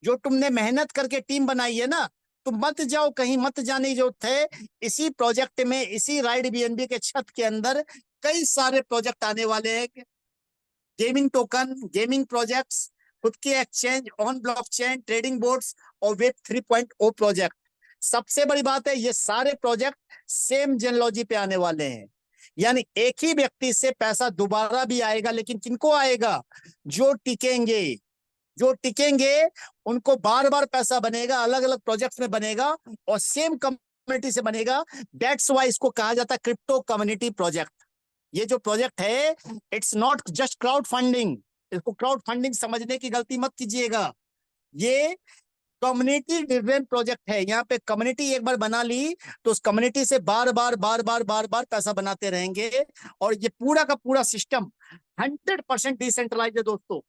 जो तुमने मेहनत करके टीम बनाई है ना, तुम मत जाओ कहीं, मत जाने की जरूरत है। इसी प्रोजेक्ट में, इसी राइड बीएनबी के छत के अंदर कई सारे प्रोजेक्ट आने वाले हैं, गेमिंग टोकन, गेमिंग प्रोजेक्ट्स, खुद के exchange, on blockchain, trading boards और वेब 3.0 प्रोजेक्ट। सबसे बड़ी बात है ये सारे प्रोजेक्ट सेम जेनोलॉजी पे आने वाले हैं, यानी एक ही व्यक्ति से पैसा दोबारा भी आएगा, लेकिन किनको आएगा, जो टिकेंगे, जो टिकेंगे उनको बार बार पैसा बनेगा, अलग अलग प्रोजेक्ट्स में बनेगा और सेम कम्युनिटी से बनेगा। दैट्स वाई इसको कहा जाता है क्रिप्टो कम्युनिटी प्रोजेक्ट। ये जो प्रोजेक्ट है it's not just crowd funding, इसको क्राउड फंडिंग समझने की गलती मत कीजिएगा, ये कम्युनिटी ड्रिवन प्रोजेक्ट है। यहाँ पे कम्युनिटी एक बार बना ली तो उस कम्युनिटी से बार बार पैसा बनाते रहेंगे। और ये पूरा का पूरा सिस्टम 100% डिसेंट्रलाइज है दोस्तों।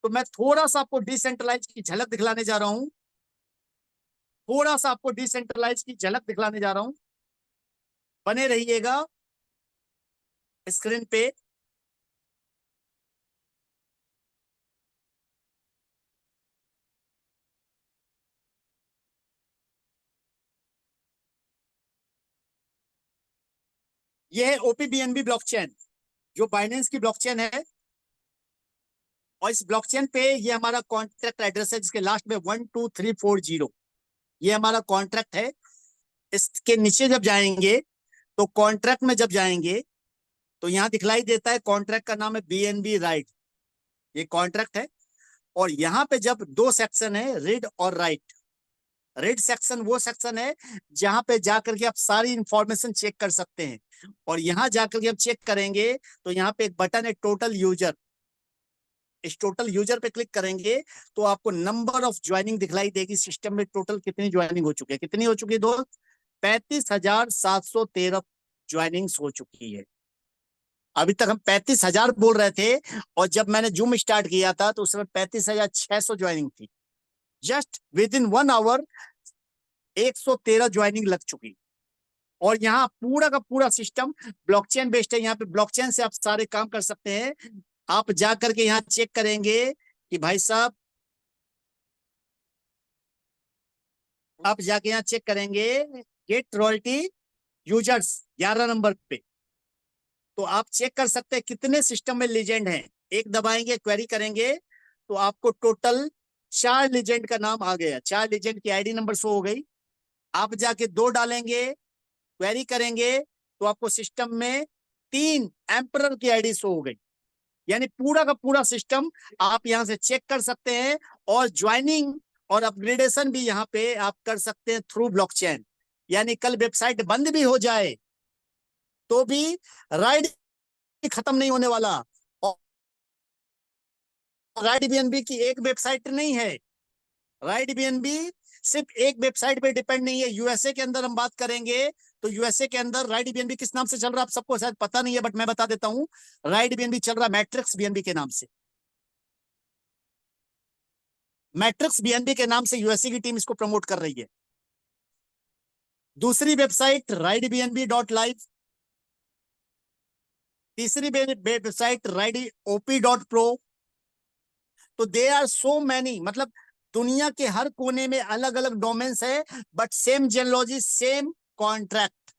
तो मैं थोड़ा सा आपको डिसेंट्रलाइज की झलक दिखलाने जा रहा हूं, थोड़ा सा आपको डिसेंट्रलाइज की झलक दिखलाने जा रहा हूं, बने रहिएगा स्क्रीन पे। ये है ओपीबीएनबी ब्लॉकचेन, जो बाइनेंस की ब्लॉकचेन है। और इस ब्लॉकचेन पे ये हमारा कॉन्ट्रैक्ट एड्रेस है जिसके लास्ट में 12340, ये हमारा कॉन्ट्रैक्ट है। इसके नीचे जब जाएंगे तो कॉन्ट्रैक्ट में जब जाएंगे तो यहाँ दिखलाई देता है, कॉन्ट्रैक्ट का नाम है बीएनबी राइट, ये कॉन्ट्रैक्ट है। और यहाँ पे जब 2 सेक्शन है, रीड और राइट। रीड सेक्शन वो सेक्शन है जहां पे जाकर के आप सारी इंफॉर्मेशन चेक कर सकते हैं, और यहाँ जाकर के आप चेक करेंगे तो यहाँ पे एक बटन है टोटल यूजर। इस टोटल यूजर पे क्लिक करेंगे तो आपको नंबर ऑफ ज्वाइनिंग दिखलाई देगी, सिस्टम में टोटल कितनी ज्वाइनिंग हो चुकी है, कितनी हो चुकी है दोस्त, 35,713 ज्वाइनिंग्स हो चुकी है। अभी तक हम 35,000 बोल रहे थे, और जब मैंने जूम स्टार्ट किया था तो उस समय 35,600 ज्वाइनिंग थी। Just within 1 hour 113 joining लग चुकी। और यहाँ पूरा का पूरा सिस्टम ब्लॉकचेन बेस्ड है, यहाँ पे ब्लॉकचेन से आप सारे काम कर सकते हैं। आप जा करके यहाँ चेक करेंगे कि भाई साहब, आप जाके यहाँ चेक करेंगे गेट रॉयल्टी यूजर्स 11 नंबर पे, तो आप चेक कर सकते हैं कितने सिस्टम में लीजेंड हैं। एक दबाएंगे, क्वेरी करेंगे तो आपको टोटल 4 लीजेंड का नाम आ गया, 4 लीजेंड की आईडी नंबर शो हो गई। आप जाके 2 डालेंगे, क्वेरी करेंगे तो आपको सिस्टम में 3 एम्परर की आईडी शो हो गई। यानी पूरा का पूरा सिस्टम आप यहां से चेक कर सकते हैं, और ज्वाइनिंग और अपग्रेडेशन भी यहां पे आप कर सकते हैं थ्रू ब्लॉकचेन। यानी कल वेबसाइट बंद भी हो जाए तो भी राइड खत्म नहीं होने वाला। और राइड बीएनबी की एक वेबसाइट नहीं है, राइड बीएनबी सिर्फ एक वेबसाइट पे डिपेंड नहीं है। यूएसए के अंदर हम बात करेंगे तो यूएसए के अंदर राइड बीएनबी किस नाम से चल रहा है आप सबको शायद पता नहीं है, बट मैं बता देता हूं। राइड बीएनबी चल रहा है मैट्रिक्स बीएनबी के नाम से। मैट्रिक्स बीएनबी के नाम से यूएसए की टीम इसको प्रमोट कर रही है। दूसरी website ride BNB dot live, तीसरी website ride OP dot pro. तो दे आर सो मैनी, मतलब दुनिया के हर कोने में अलग अलग डोमेन्स है, बट सेम जेनोलॉजी सेम कॉन्ट्रैक्ट।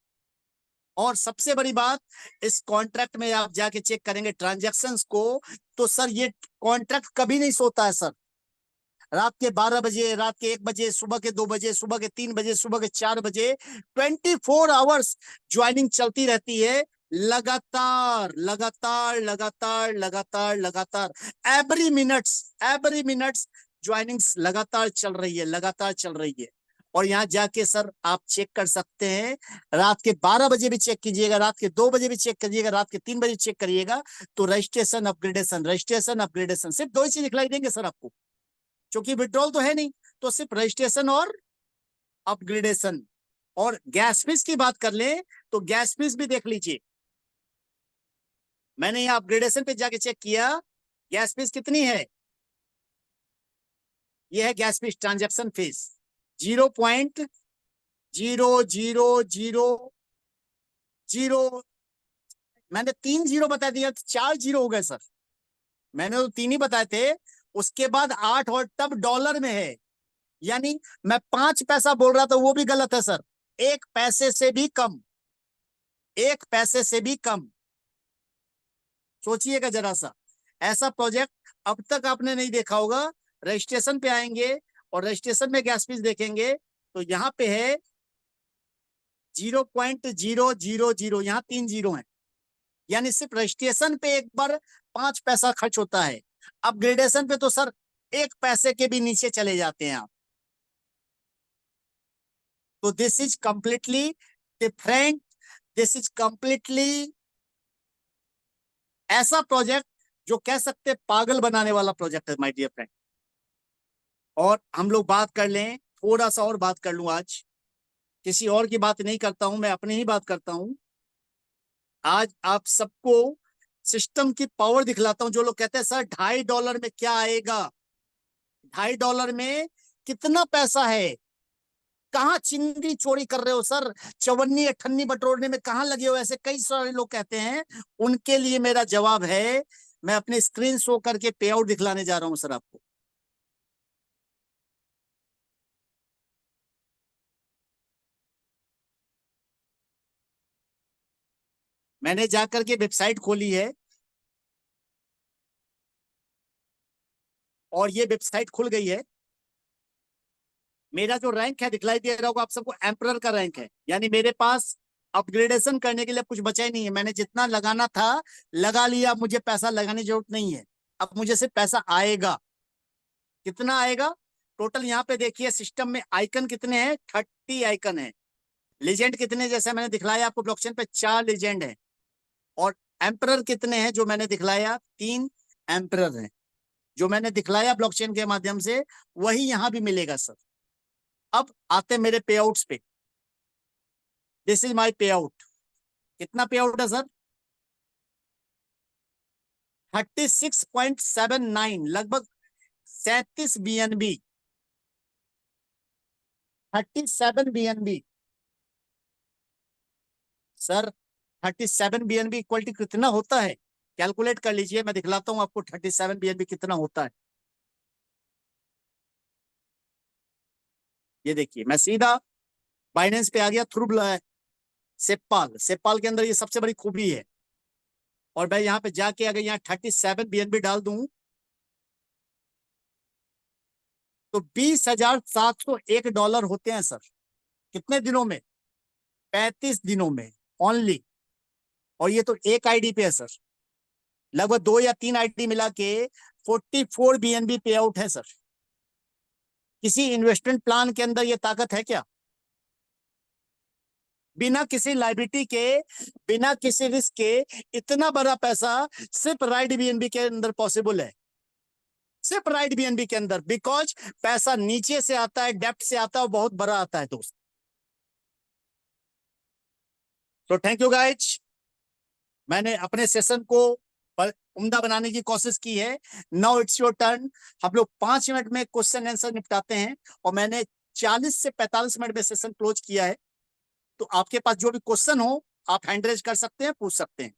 और सबसे बड़ी बात, इस कॉन्ट्रैक्ट में आप जाके चेक करेंगे ट्रांजैक्शंस को, तो सर ये कॉन्ट्रैक्ट कभी नहीं सोता है सर। रात के 12 बजे, रात के 1 बजे, सुबह के 2 बजे, सुबह के 3 बजे, सुबह के 4 बजे, 24 आवर्स ज्वाइनिंग चलती रहती है। लगातार लगातार लगातार लगातार लगातार, एवरी मिनट्स ज्वाइनिंग्स लगातार चल रही है, लगातार चल रही है। और यहाँ जाके सर आप चेक कर सकते हैं, रात के 12 बजे भी चेक कीजिएगा, रात के 2 बजे भी चेक करिएगा, रात के 3 बजे चेक करिएगा, तो रजिस्ट्रेशन अपग्रेडेशन सिर्फ 2 ही चीज दिखलाई देंगे सर आपको। क्योंकि विड्रॉल तो है नहीं, तो सिर्फ रजिस्ट्रेशन और अपग्रेडेशन। और गैस फीस की बात कर ले तो गैस फीस भी देख लीजिए। मैंने यहाँ अपग्रेडेशन पे जाके चेक किया, गैस फीस कितनी है। यह है गैस फीस, ट्रांजैक्शन फीस 0.0000। मैंने 3 जीरो बता दिया तो 4 जीरो हो गए सर। मैंने तो 3 ही बताए थे, उसके बाद 8, और तब डॉलर में है। यानी मैं 5 पैसा बोल रहा था वो भी गलत है सर। 1 पैसे से भी कम, 1 पैसे से भी कम। सोचिएगा जरा सा, ऐसा प्रोजेक्ट अब तक आपने नहीं देखा होगा। रजिस्ट्रेशन पे आएंगे और रजिस्ट्रेशन में गैस फीस देखेंगे तो यहाँ पे है 0.000, यहाँ 3 जीरो है। यानी सिर्फ रजिस्ट्रेशन पे एक बार 5 पैसा खर्च होता है। अपग्रेडेशन पे तो सर 1 पैसे के भी नीचे चले जाते हैं आप। तो this is completely different, this is completely ऐसा प्रोजेक्ट जो कह सकते पागल बनाने वाला प्रोजेक्ट है माय डियर फ्रेंड। और हम लोग बात कर लें, थोड़ा सा और बात कर लूं आज, किसी और की बात नहीं करता हूं, मैं अपनी ही बात करता हूं। आज आप सबको सिस्टम की पावर दिखलाता हूं। जो लोग कहते हैं सर $2.5 में क्या आएगा, $2.5 में कितना पैसा है, कहाँ चिंदी चोरी कर रहे हो सर, चवन्नी अठन्नी बटोरने में कहाँ लगे हो, ऐसे कई सारे लोग कहते हैं। उनके लिए मेरा जवाब है, मैं अपने स्क्रीन शो करके पे आउट दिखलाने जा रहा हूं सर आपको। मैंने जाकर के वेबसाइट खोली है और ये वेबसाइट खुल गई है। मेरा जो रैंक है दिखलाई दे रहा होगा आप सबको, एम्परर का रैंक है। यानी मेरे पास अपग्रेडेशन करने के लिए कुछ बचा ही नहीं है। मैंने जितना लगाना था लगा लिया, मुझे पैसा लगाने की जरूरत नहीं है। अब मुझे सिर्फ पैसा आएगा। कितना आएगा टोटल, यहाँ पे देखिए सिस्टम में आइकन कितने हैं, 30 आइकन है। लेजेंड कितने, जैसे मैंने दिखलाया आपको ब्लॉकचेन पे 4 लेजेंड है। और एम्परर कितने हैं जो मैंने दिखलाया, 3 एम्परर हैं। जो मैंने दिखलाया ब्लॉकचेन के माध्यम से वही यहाँ भी मिलेगा सर। अब आते मेरे पे आउट्स पे। दिस इज माई पे आउट। कितना पे आउट है सर, 36.79, लगभग 37 BNB, 37 BNB सर। 37 BNB इक्वल टू कितना होता है, कैलकुलेट कर लीजिए। मैं दिखलाता हूं आपको 37 BNB कितना होता है। ये देखिए, मैं सीधा बाइनेंस पे आ गया थ्रू सेपाल। सेपाल के अंदर ये सबसे बड़ी खूबी है। और मैं यहाँ पे जाके अगर यहाँ 37 BNB डाल दूं तो $20,701 होते हैं सर। कितने दिनों में, 35 दिनों में ओनली। और ये तो एक आईडी पे है सर, लगभग 2 या 3 आईडी मिला के 44 बीएनबी पे आउट है सर। किसी इन्वेस्टमेंट प्लान के अंदर ये ताकत है क्या? बिना किसी लाइबिलिटी के, बिना किसी रिस्क के इतना बड़ा पैसा सिर्फ राइट बीएनबी के अंदर पॉसिबल है, सिर्फ राइट बीएनबी के अंदर, बिकॉज पैसा नीचे से आता है, डेप्थ से आता है, बहुत बड़ा आता है दोस्त। तो थैंक यू गाइज, मैंने अपने सेशन को उम्दा बनाने की कोशिश की है। Now it's your turn. हम लोग 5 मिनट में क्वेश्चन आंसर निपटाते हैं, और मैंने 40 से 45 मिनट में सेशन क्लोज किया है। तो आपके पास जो भी क्वेश्चन हो आप हैंड रेज कर सकते हैं, पूछ सकते हैं।